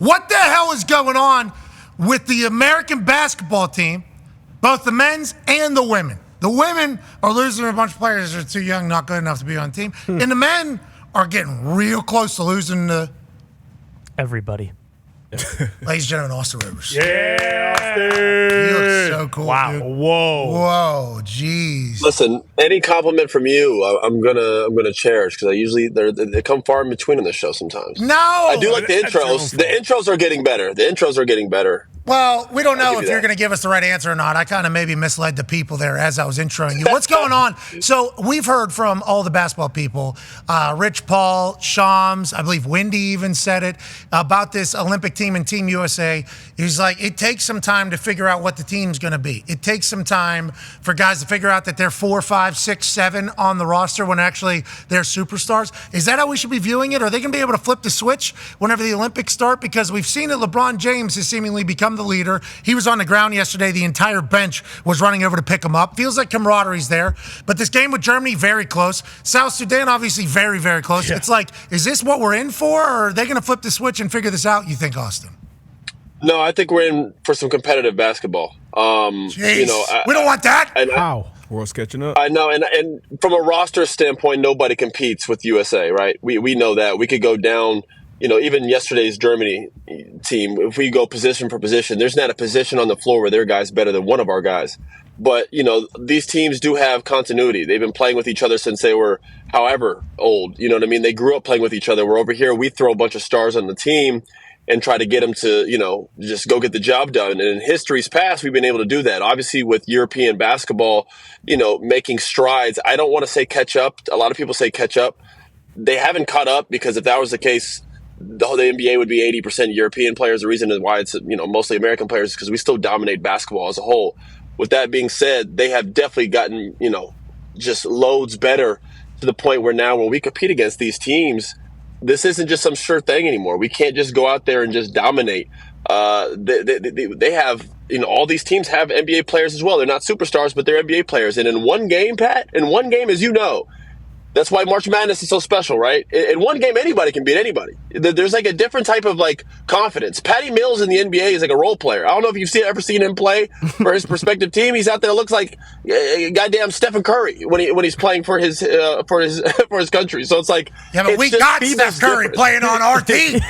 What the hell is going on with the American basketball team, both the men's and the women? The women are losing a bunch of players that are too young, not good enough to be on the team. And the men are getting real close to losing to everybody. Ladies and gentlemen, Austin Rivers. Yeah, Austin. He looks so cool, wow. dude. Whoa, jeez. Listen, any compliment from you, I'm gonna cherish because I usually they come far in between on the show sometimes. No, I do like the intros. The intros are getting better. Well, we don't know if you're going to give us the right answer or not. I kind of maybe misled the people there as I was introing you. What's going on? So we've heard from all the basketball people, Rich Paul, Shams, I believe Wendy even said it, about this Olympic team and Team USA. He's like, it takes some time to figure out what the team's going to be. It takes some time for guys to figure out that they're 4, 5, 6, 7 on the roster when actually they're superstars. Is that how we should be viewing it? Are they going to be able to flip the switch whenever the Olympics start? Because we've seen that LeBron James has seemingly become the leader. He was on the ground yesterday. The entire bench was running over to pick him up. Feels like camaraderie's there. But this game with Germany, very close. South Sudan, obviously very, very close. Yeah. It's like, is this what we're in for, or are they going to flip the switch and figure this out, you think, Austin? No, I think we're in for some competitive basketball. Jeez, we don't want that. How? World's catching up. I know, and from a roster standpoint, nobody competes with USA, right? We know that. We could go down, even yesterday's Germany team, if we go position for position, there's not a position on the floor where their guy's better than one of our guys. But, these teams do have continuity. They've been playing with each other since they were however old. You know what I mean? They grew up playing with each other. We're over here, we throw a bunch of stars on the team and try to get them to, just go get the job done. And in history's past, we've been able to do that. Obviously, with European basketball, making strides. I don't want to say catch up. A lot of people say catch up. They haven't caught up because if that was the case, the NBA would be 80% European players. The reason why it's mostly American players is because we still dominate basketball as a whole. With that being said, they have definitely gotten just loads better to the point where now when we compete against these teams, this isn't just some sure thing anymore. We can't just go out there and just dominate. They have all these teams have NBA players as well. They're not superstars, but they're NBA players. And in one game, Pat, as you know. That's why March Madness is so special, right? In one game, anybody can beat anybody. There's like a different type of confidence. Patty Mills in the NBA is like a role player. I don't know if you've ever seen him play for his prospective team. He's out there, looks like goddamn Stephen Curry when he's playing for his country. So it's like, yeah, but we got Steph Curry playing on our team. We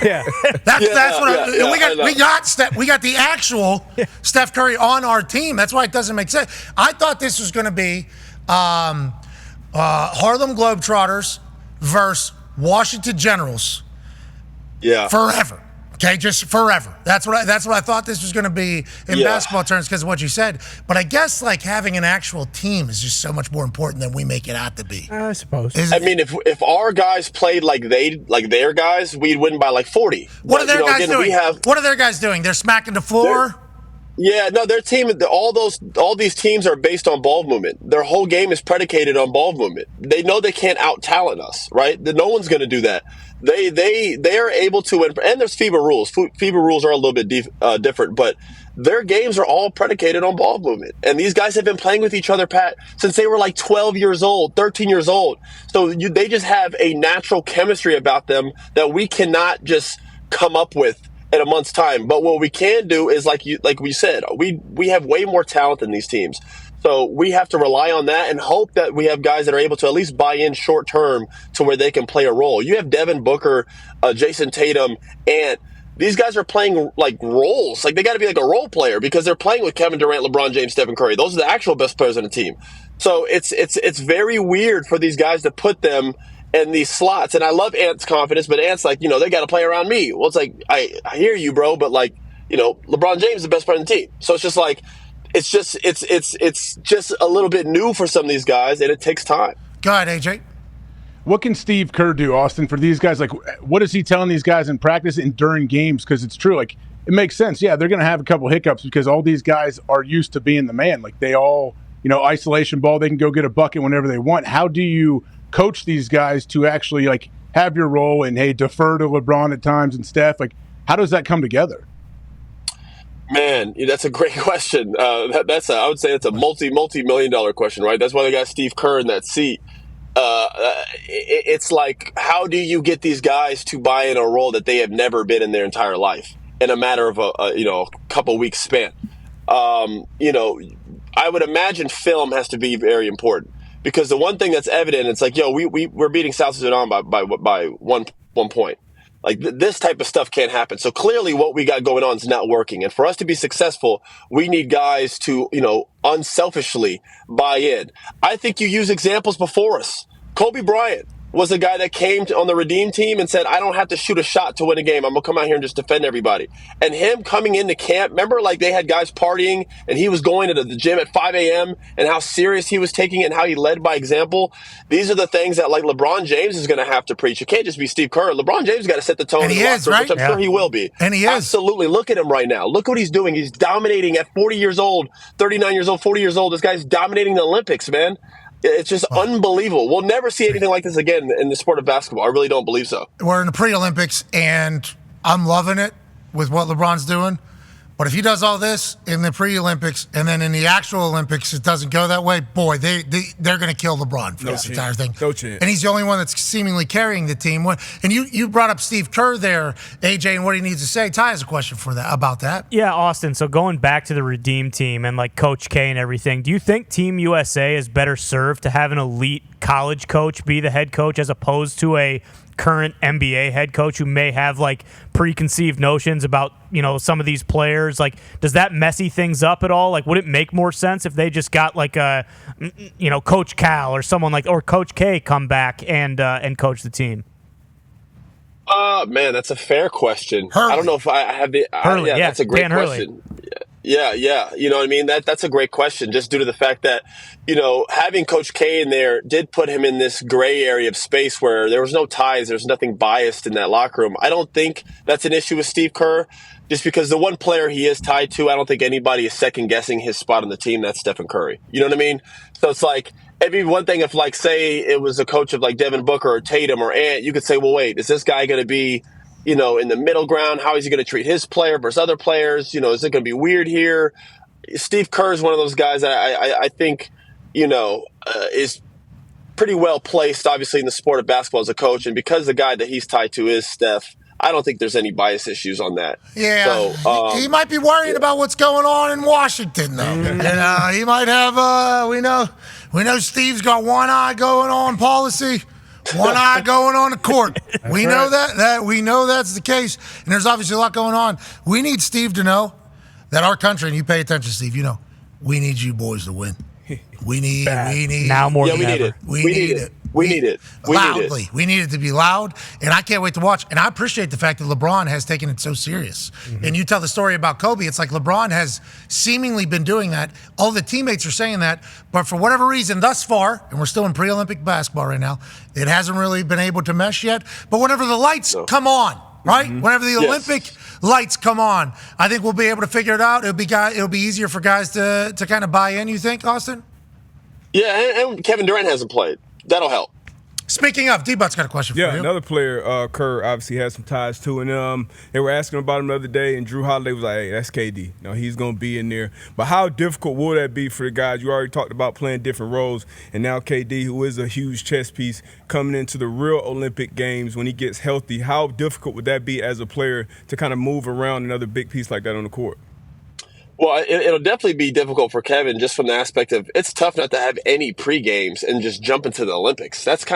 got the actual Steph Curry on our team. That's why it doesn't make sense. I thought this was going to be. Harlem Globetrotters versus Washington Generals. Yeah. Forever. Okay, just forever. That's what I thought this was going to be in basketball terms because of what you said. But I guess having an actual team is just so much more important than we make it out to be. I suppose. If our guys played like their guys, we'd win by 40. What are their guys doing? What are their guys doing? They're smacking the floor. Yeah, no, their team, all these teams are based on ball movement. Their whole game is predicated on ball movement. They know they can't out-talent us, right? No one's going to do that. They are able to, and there's FIBA rules. FIBA rules are a little bit different, but their games are all predicated on ball movement. And these guys have been playing with each other, Pat, since they were 12 years old, 13 years old. So they just have a natural chemistry about them that we cannot just come up with in a month's time. But what we can do is like we said, we have way more talent than these teams. So we have to rely on that and hope that we have guys that are able to at least buy in short term to where they can play a role. You have Devin Booker, Jason Tatum, and these guys are playing roles. They got to be a role player because they're playing with Kevin Durant, LeBron James, Stephen Curry. Those are the actual best players on the team. So it's very weird for these guys to put them in these slots. And I love Ant's confidence, but Ant's they got to play around me. Well, it's I hear you, bro, but LeBron James is the best player on the team. So it's just it's just a little bit new for some of these guys, and it takes time. Go ahead, AJ. What can Steve Kerr do, Austin, for these guys? What is he telling these guys in practice and during games? Because it's true. It makes sense. Yeah, they're going to have a couple hiccups because all these guys are used to being the man. They all, isolation ball, they can go get a bucket whenever they want. How do you coach these guys to actually have your role and defer to LeBron at times and Steph? How does that come together? Man, that's a great question. I would say it's a multi-million-dollar question, right? That's why they got Steve Kerr in that seat. It's how do you get these guys to buy in a role that they have never been in their entire life? in a matter of a couple weeks span. I would imagine film has to be very important, because the one thing that's evident, it's like, we're beating South Sudan by 1 point. Like this type of stuff can't happen. So clearly what we got going on is not working. And for us to be successful, we need guys to, unselfishly buy in. I think you use examples before us. Kobe Bryant was a guy that came on the Redeem team and said, I don't have to shoot a shot to win a game. I'm going to come out here and just defend everybody. And him coming into camp, remember, like they had guys partying and he was going to the gym at 5 a.m. and how serious he was taking it and how he led by example. These are the things that like LeBron James is going to have to preach. It can't just be Steve Kerr. LeBron James got to set the tone. And in he the is, locker room, right? which I'm sure he will be. And he is. Absolutely. Look at him right now. Look what he's doing. He's dominating at 40 years old, 39 years old, 40 years old. This guy's dominating the Olympics, man. It's just unbelievable. We'll never see anything like this again in the sport of basketball. I really don't believe so. We're in the pre-Olympics, and I'm loving it with what LeBron's doing. But if he does all this in the pre-Olympics and then in the actual Olympics it doesn't go that way, boy, they're going to kill LeBron for this entire thing. No chance. And he's the only one that's seemingly carrying the team. And you brought up Steve Kerr there, AJ, and what he needs to say. Ty has a question about that. Yeah, Austin, so going back to the Redeem team and like Coach K and everything, do you think Team USA is better served to have an elite college coach be the head coach as opposed to a current NBA head coach who may have like preconceived notions about, some of these players? Like, does that messy things up at all? Like, would it make more sense if they just got like a, Coach Cal or someone or Coach K come back and coach the team? Man, that's a fair question. Hurley. I don't know if I have the. Hurley, yeah, that's a great Dan Hurley. question. Yeah. You know what I mean? That's a great question, just due to the fact that, having Coach K in there did put him in this gray area of space where there was no ties. There's nothing biased in that locker room. I don't think that's an issue with Steve Kerr, just because the one player he is tied to, I don't think anybody is second guessing his spot on the team. That's Stephen Curry. You know what I mean? So it's like, it'd be one thing if, like, say it was a coach of like Devin Booker or Tatum or Ant, you could say, well, wait, is this guy going to be, in the middle ground? How is he going to treat his player versus other players? Is it going to be weird here? Steve Kerr is one of those guys that I think, is pretty well placed, obviously, in the sport of basketball as a coach. And because the guy that he's tied to is Steph, I don't think there's any bias issues on that. Yeah, so, he might be worried about what's going on in Washington, though. He might have. We know Steve's got one eye going on policy, one eye going on the court. We know that we know that's the case, and there's obviously a lot going on. We need Steve to know that our country, and you pay attention, Steve. We need you boys to win. We need now more than ever. We need it. We need it. Loudly. We need it to be loud, and I can't wait to watch. And I appreciate the fact that LeBron has taken it so serious. Mm-hmm. And you tell the story about Kobe, it's like LeBron has seemingly been doing that. All the teammates are saying that, but for whatever reason, thus far, and we're still in pre-Olympic basketball right now, it hasn't really been able to mesh yet. But whenever the lights come on, right? Mm-hmm. Whenever the Olympic lights come on, I think we'll be able to figure it out. It'll be easier for guys to kind of buy in, you think, Austin? Yeah, and Kevin Durant hasn't played. That'll help. Speaking of, D-But's got a question for you. Yeah, another player, Kerr, obviously has some ties to. And they were asking about him the other day, and Drew Holiday was like, hey, that's KD. He's going to be in there. But how difficult will that be for the guys? You already talked about playing different roles. And now KD, who is a huge chess piece, coming into the real Olympic Games when he gets healthy. How difficult would that be as a player to kind of move around another big piece like that on the court? Well, it'll definitely be difficult for Kevin just from the aspect of it's tough not to have any pre-games and just jump into the Olympics. That's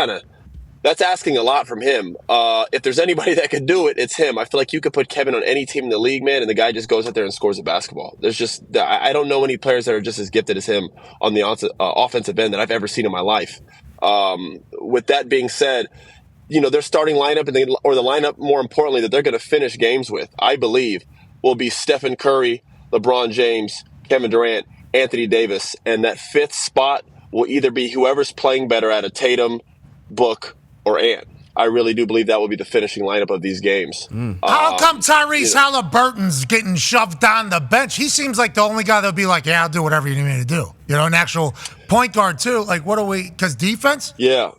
asking a lot from him. If there's anybody that could do it, it's him. I feel like you could put Kevin on any team in the league, man, and the guy just goes out there and scores a basketball. I don't know any players that are just as gifted as him on the offensive end that I've ever seen in my life. With that being said, their starting lineup or the lineup, more importantly, that they're going to finish games with, I believe, will be Stephen Curry, LeBron James, Kevin Durant, Anthony Davis, and that fifth spot will either be whoever's playing better out of Tatum, Book, or Ant. I really do believe that will be the finishing lineup of these games. How come Tyrese Halliburton's getting shoved down the bench? He seems like the only guy that'll be like, yeah, I'll do whatever you need me to do. An actual point guard too. Like, what are we? Because defense? Yeah,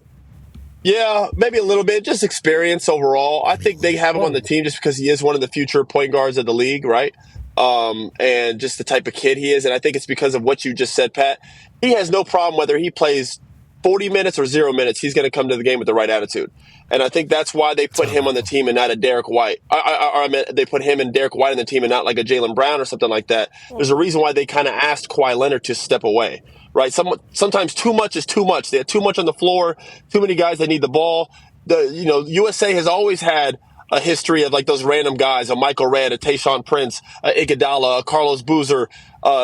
maybe a little bit. Just experience overall. I think they have him on the team just because he is one of the future point guards of the league, right? And just the type of kid he is. And I think it's because of what you just said, Pat. He has no problem whether he plays 40 minutes or 0 minutes, he's going to come to the game with the right attitude. And I think that's why they put him on the team and not a Derek White. I mean, they put him and Derek White on the team and not like a Jaylen Brown or something like that. There's a reason why they kind of asked Kawhi Leonard to step away, right? Sometimes too much is too much. They have too much on the floor, too many guys that need the ball. USA has always had a history of like those random guys, a Michael Redd, a Tayshaun Prince, a Iguodala, a Carlos Boozer.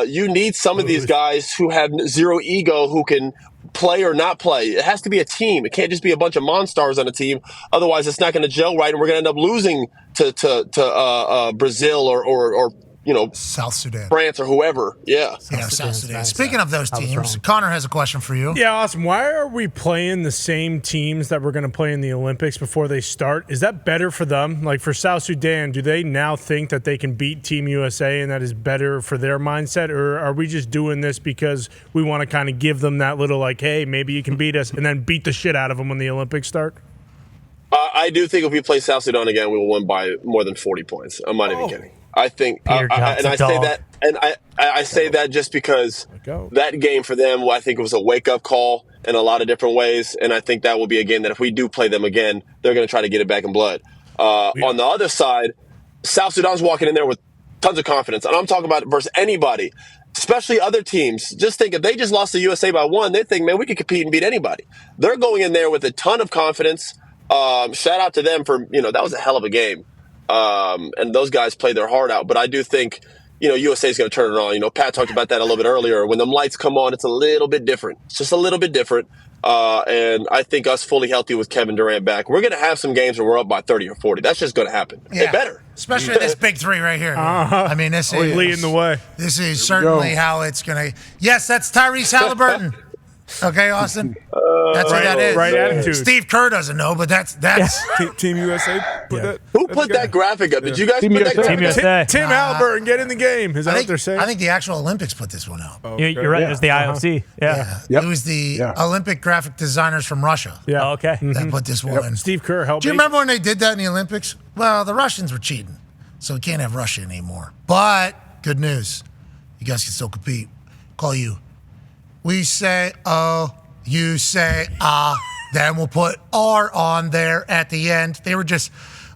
You need some of these guys who have zero ego, who can play or not play. It has to be a team. It can't just be a bunch of monsters on a team. Otherwise, it's not going to gel right, and we're going to end up losing to Brazil or South Sudan, France, or whoever. Yeah, South Sudan. Speaking of those teams, Connor has a question for you. Yeah, awesome. Why are we playing the same teams that we're going to play in the Olympics before they start? Is that better for them? Like for South Sudan, do they now think that they can beat Team USA and that is better for their mindset? Or are we just doing this because we want to kind of give them that little like, hey, maybe you can beat us, and then beat the shit out of them when the Olympics start? I do think if we play South Sudan again, we will win by more than 40 points. I'm not even kidding. I think, I say that just because that game for them, I think it was a wake-up call in a lot of different ways, and I think that will be a game that if we do play them again, they're going to try to get it back in blood. On the other side, South Sudan's walking in there with tons of confidence, and I'm talking about versus anybody, especially other teams. Just think, if they just lost to USA by 1, they think, man, we could compete and beat anybody. They're going in there with a ton of confidence. Shout out to them for, that was a hell of a game. And those guys played their heart out. But I do think, USA is going to turn it on. Pat talked about that a little bit earlier. When them lights come on, it's a little bit different. It's just a little bit different. And I think us fully healthy with Kevin Durant back, we're going to have some games where we're up by 30 or 40. That's just going to happen. Yeah. It better. Especially this big three right here. I mean, this is leading the way. This is certainly how it's going to. Yes, that's Tyrese Halliburton. Okay, Austin. That's what that is. Right attitude. Steve Kerr doesn't know, but that's Team USA put that. Who put that graphic up? Did you guys put that graphic Team up? USA. Tim Halliburton, get in the game. Is that what they're saying? I think the actual Olympics put this one up. You're right. It was the IOC. Yeah. It was the Olympic graphic designers from Russia. Yeah. Oh, okay. That put this one in. Steve Kerr helped. Do you remember when they did that in the Olympics? Well, the Russians were cheating, so we can't have Russia anymore. But good news, you guys can still compete. Call you. We say you say then we'll put R on there at the end. They were just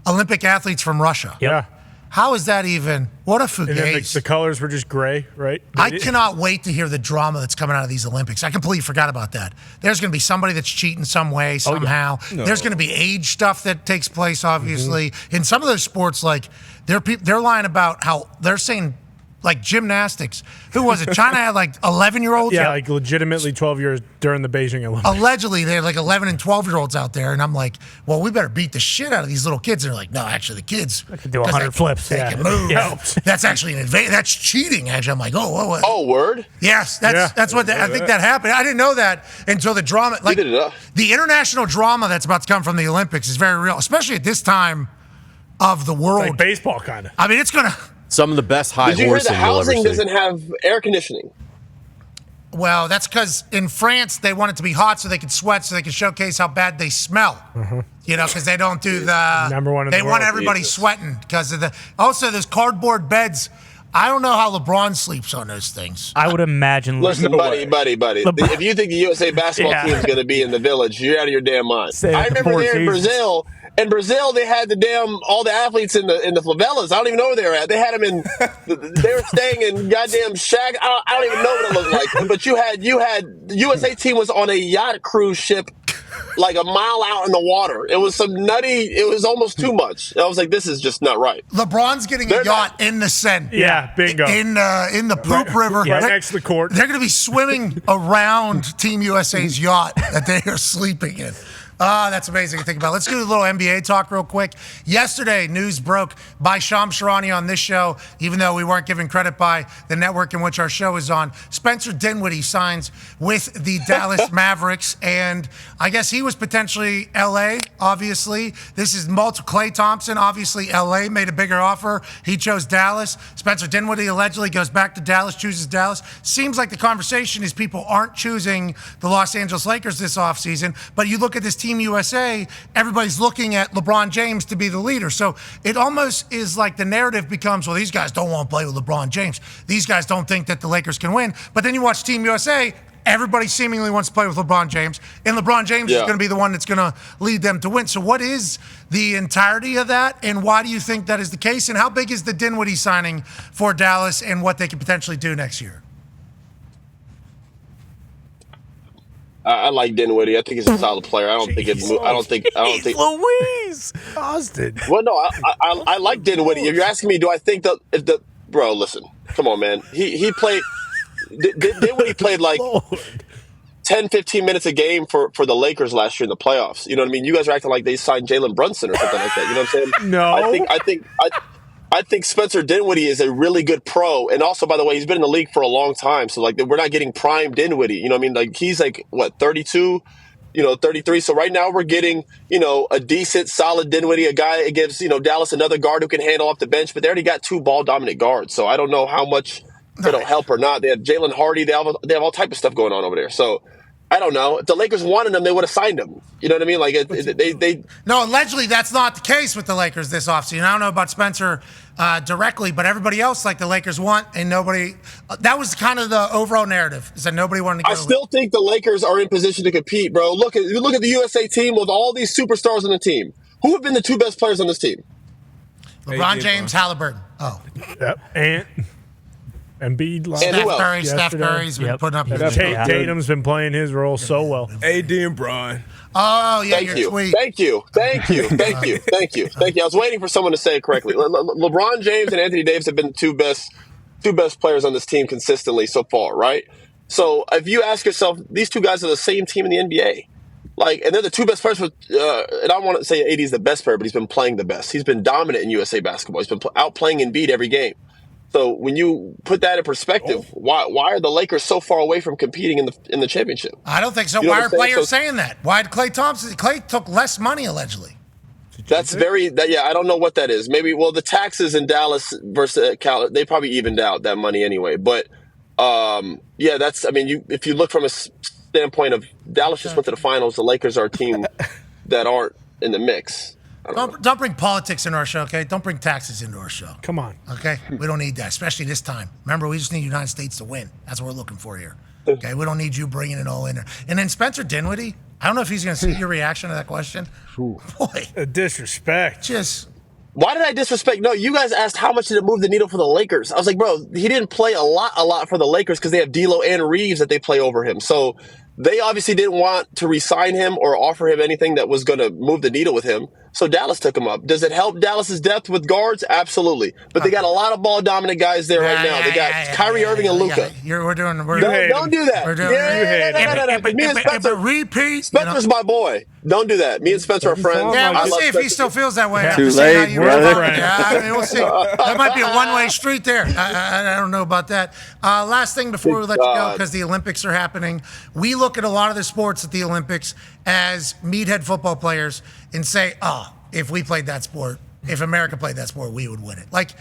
Olympic athletes from Russia. Yeah. How is that even? What a And then fugazi. the colors were just gray, right? I cannot wait to hear the drama that's coming out of these Olympics. I completely forgot about that. There's going to be somebody that's cheating some way, somehow. There's going to be age stuff that takes place, obviously. In some of those sports, like, they're lying about how they're saying, like, gymnastics. Who was it? China had, like, 11-year-olds? Yeah, like legitimately 12 years during the Beijing Olympics. Allegedly, they had like 11 and 12-year-olds out there, and I'm like, well, we better beat the shit out of these little kids. And they're like, no, actually, the kids can do 100 flips. They can move. Yeah. That's actually an advantage. That's cheating. Actually, I'm like, oh, Oh, word? yes, that's what I think that happened. I didn't know that until the drama. Like the international drama that's about to come from the Olympics is very real, especially at this time of the world. Like baseball, kind of. I mean, it's gonna. Some of the best high Did you hear horsing the you'll ever housing see. doesn't have air conditioning? Well, that's because in France they want it to be hot so they can sweat, so they can showcase how bad they smell. Because they don't do the Number one in They the want world. everybody sweating because of the. Also, there's cardboard beds. I don't know how LeBron sleeps on those things. I would imagine. Listen, buddy. If you think the USA basketball team is going to be in the village, you're out of your damn mind. I remember there in Brazil. In Brazil, they had all the athletes in the favelas. I don't even know where they were at. They had them in. They were staying in goddamn shack. I don't even know what it looked like. But you had the USA team was on a yacht cruise ship, like a mile out in the water. It was some nutty. It was almost too much. I was like, this is just not right. LeBron's getting a yacht in the Seine. Yeah, bingo. In the Poop River. Right next to the court. They're going to be swimming around Team USA's yacht that they are sleeping in. That's amazing to think about. Let's do a little NBA talk real quick. Yesterday, news broke by Shams Charania on this show, even though we weren't given credit by the network in which our show is on. Spencer Dinwiddie signs with the Dallas Mavericks, and I guess he was potentially L.A., obviously. This is Klay Thompson, obviously L.A., made a bigger offer. He chose Dallas. Spencer Dinwiddie allegedly goes back to Dallas, chooses Dallas. Seems like the conversation is people aren't choosing the Los Angeles Lakers this offseason, but you look at this Team USA, everybody's looking at LeBron James to be the leader. So it almost is like the narrative becomes, well, these guys don't want to play with LeBron James. These guys don't think that the Lakers can win. But then you watch Team USA, everybody seemingly wants to play with LeBron James, and LeBron James is going to be the one that's going to lead them to win. So what is the entirety of that, and why do you think that is the case, and how big is the Dinwiddie signing for Dallas and what they could potentially do next year? I like Dinwiddie. I think he's a solid player. I don't think Louise Austin. Well, no, I like Dinwiddie. If you're asking me, do I think bro? Listen, come on, man. He played. Dinwiddie played like 10, 15 minutes a game for the Lakers last year in the playoffs. You know what I mean? You guys are acting like they signed Jalen Brunson or something like that. You know what I'm saying? No. I think Spencer Dinwiddie is a really good pro, and also, by the way, he's been in the league for a long time. So like, we're not getting prime Dinwiddie. You know what I mean? Like, he's like 32, 33. So right now we're getting a decent, solid Dinwiddie, a guy that gives Dallas another guard who can handle off the bench. But they already got 2 ball dominant guards, so I don't know how much it'll help or not. They have Jalen Hardy. They have all type of stuff going on over there. So I don't know. If the Lakers wanted him, they would have signed him. You know what I mean? Like, they. No, allegedly that's not the case with the Lakers this offseason. I don't know about Spencer directly, but everybody else, like, the Lakers want, and nobody. That was kind of the overall narrative, is that nobody wanted to go. I still think the Lakers are in position to compete, bro. Look at the USA team with all these superstars on the team. Who have been the 2 best players on this team? LeBron James, Halliburton. Oh. Yep. And Embiid, Steph Curry's been putting up his Tatum's been playing his role so well. AD and Bron. Oh, yeah, your tweet. Thank you. I was waiting for someone to say it correctly. LeBron James and Anthony Davis have been the two best players on this team consistently so far, right? So if you ask yourself, these 2 guys are the same team in the NBA. Like, and they're the 2 best players. And I don't want to say AD is the best player, but he's been playing the best. He's been dominant in USA basketball. He's been outplaying Embiid every game. So when you put that in perspective, why are the Lakers so far away from competing in the championship? I don't think so. Why are players saying that? Why did Klay Thompson? Klay took less money allegedly. I don't know what that is. Maybe the taxes in Dallas versus Cal, they probably evened out that money anyway. But if you look from a standpoint of Dallas just went to the finals, the Lakers are a team that aren't in the mix. Don't bring politics into our show, okay? Don't bring taxes into our show. Come on. Okay? We don't need that, especially this time. Remember, we just need the United States to win. That's what we're looking for here. Okay? We don't need you bringing it all in there. And then Spencer Dinwiddie, I don't know if he's going to see your reaction to that question. Boy. A disrespect. Why did I disrespect? No, you guys asked how much did it move the needle for the Lakers. I was like, bro, he didn't play a lot for the Lakers because they have D'Lo and Reeves that they play over him. So they obviously didn't want to re-sign him or offer him anything that was going to move the needle with him. So Dallas took him up. Does it help Dallas's depth with guards? Absolutely. But they got a lot of ball dominant guys there right now. They got Kyrie Irving and Luka. Don't do that. Me and Spencer. Spencer's my boy. Don't do that. Me and Spencer are friends. Yeah, we'll see if he still feels that way. Too late, brother. Yeah, we'll see. That might be a one-way street there. I don't know about that. Last thing before we let you go, because the Olympics are happening. We look at a lot of the sports at the Olympics as meathead football players and say, if we played that sport, if America played that sport, we would win it. Like,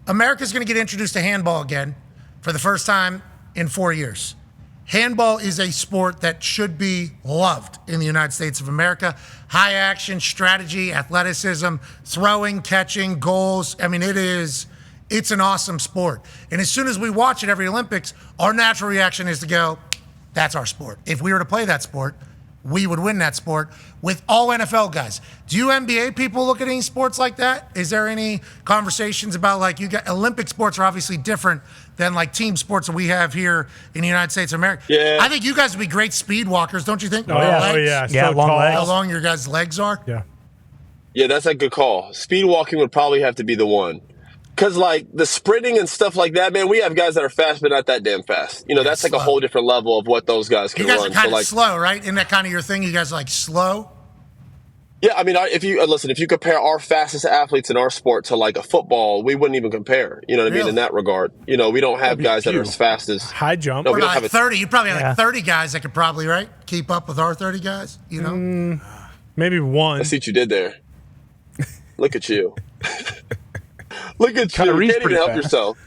America's going to get introduced to handball again for the first time in 4 years. Handball is a sport that should be loved in the United States of America. High action, strategy, athleticism, throwing, catching, goals. I mean, it's an awesome sport. And as soon as we watch it every Olympics, our natural reaction is to go, that's our sport. If we were to play that sport, we would win that sport with all NFL guys. Do you NBA people look at any sports like that? Is there any conversations about, like, you got Olympic sports are obviously different than like team sports that we have here in the United States of America. Yeah. I think you guys would be great speed walkers, don't you think? Oh, yeah. Yeah, long legs. How long your guys' legs are? Yeah. Yeah, that's a good call. Speed walking would probably have to be the one. Because, like, the sprinting and stuff like that, man, we have guys that are fast, but not that damn fast. That's like a whole different level of what those guys can run. You guys are kind of like, slow, right? Isn't that kind of your thing? You guys are, like, slow? Yeah, I mean, if you compare our fastest athletes in our sport to, like, a football, we wouldn't even compare. You know what I mean? In that regard. We don't have guys that are as fast as... High jump. No, Or we don't like have 30. You probably have like 30 guys that could probably, right, keep up with our 30 guys, Maybe one. I see what you did there. Look at you. Look at you. You can't even help yourself.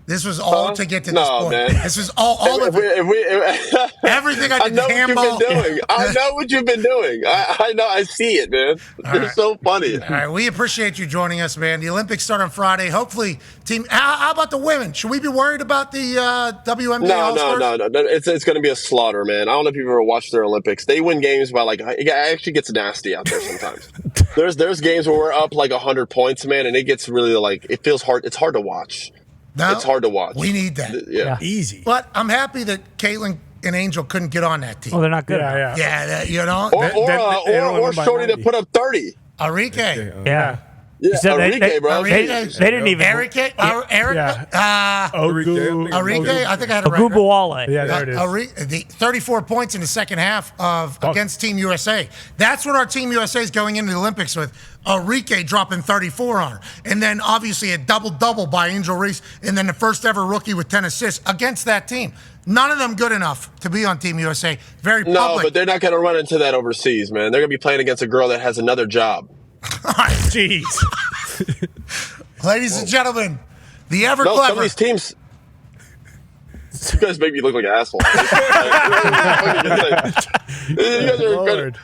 This was all to get to this No, point. man. This was all of it. Everything I did. I know what you've been doing. I know what you've been doing. I know. I see it, man. You're so funny. All right, we appreciate you joining us, man. The Olympics start on Friday. Hopefully, team. How about the women? Should we be worried about the WNBA All-Stars? No. It's going to be a slaughter, man. I don't know if you've ever watched their Olympics. They win games by it actually gets nasty out there sometimes. There's games where we're up like 100 points, man, and it gets really it feels hard. It's hard to watch. No, it's hard to watch. We need that. Yeah. Easy. But I'm happy that Caitlin and Angel couldn't get on that team. Well, they're not good. Yeah, you know. Or Shorty to put up 30. Arike. Yeah. Yeah, So Arike, bro. They didn't even. Arike. Arike. I think I had a record. Ogunbowale. Yeah, there it is. The 34 points in the second half against Team USA. That's what our Team USA is going into the Olympics with. Arike dropping 34 on her. And then obviously a double-double by Angel Reese, and then the first ever rookie with 10 assists against that team. None of them good enough to be on Team USA. Very public. No, but they're not going to run into that overseas, man. They're going to be playing against a girl that has another job. Jeez. Ladies and gentlemen, the ever No, clever. some of these teams. You guys make me look like an asshole. You guys are good.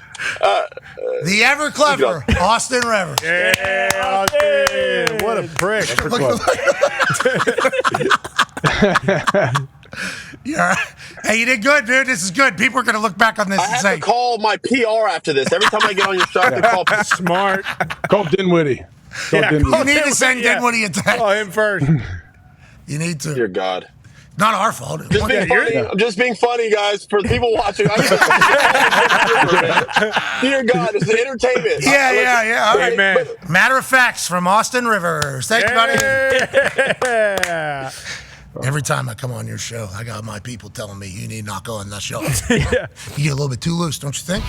The ever clever Austin Rivers. Yeah, Austin. What a prick. Yeah. Hey, you did good, dude. This is good. People are going to look back on this I and have say, to call my PR after this. Every time I get on your show, I have to call. Smart. Call Dinwiddie. you need to send Dinwiddie a text. Oh, him first. You need to. Dear God. Not our fault. Just being funny. I'm just being funny, guys, for the people watching. Dear God, it's entertainment. Yeah. All right. Amen. Matter of facts from Austin Rivers. Thank you, buddy. Yeah. Every time I come on your show, I got my people telling me you need not go on that show. You get a little bit too loose, don't you think?